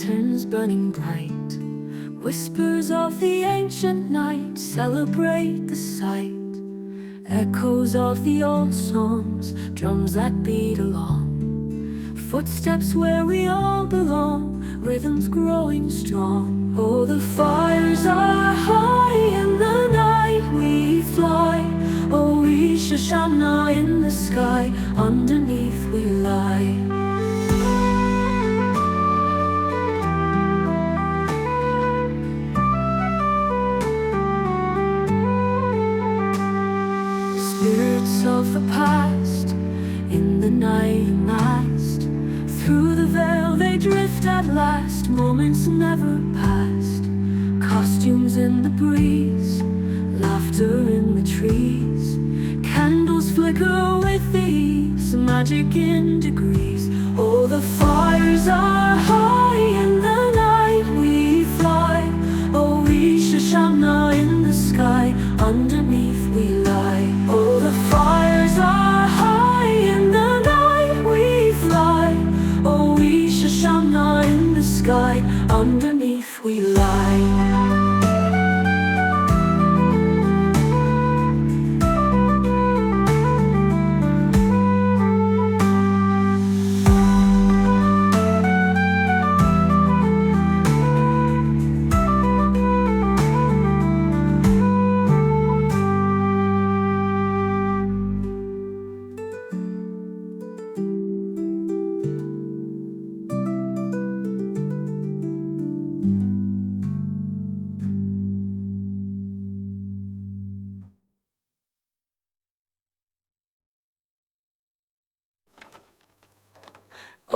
lanterns burning bright, whispers of the ancient night celebrate the sight. Echoes of the old songs, drums that beat along, footsteps where we all belong, rhythms growing strong. Oh, the fires are high, in the night we fly. Oíche Shamhna in the sky, underneath we lie. Spirits of the past, in the night masked, through the veil they drift at last, moments never past. Costumes in the breeze, laughter in the trees, candles flicker with ease, magic in degrees. Oh, the fires are high, in the night we fly. Oíche Shamhna in the sky, underneath we lie. Oh, the fires are high, in the night we fly. Oíche Shamhna in the sky, underneath we lie.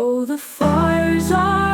Oh, the fires are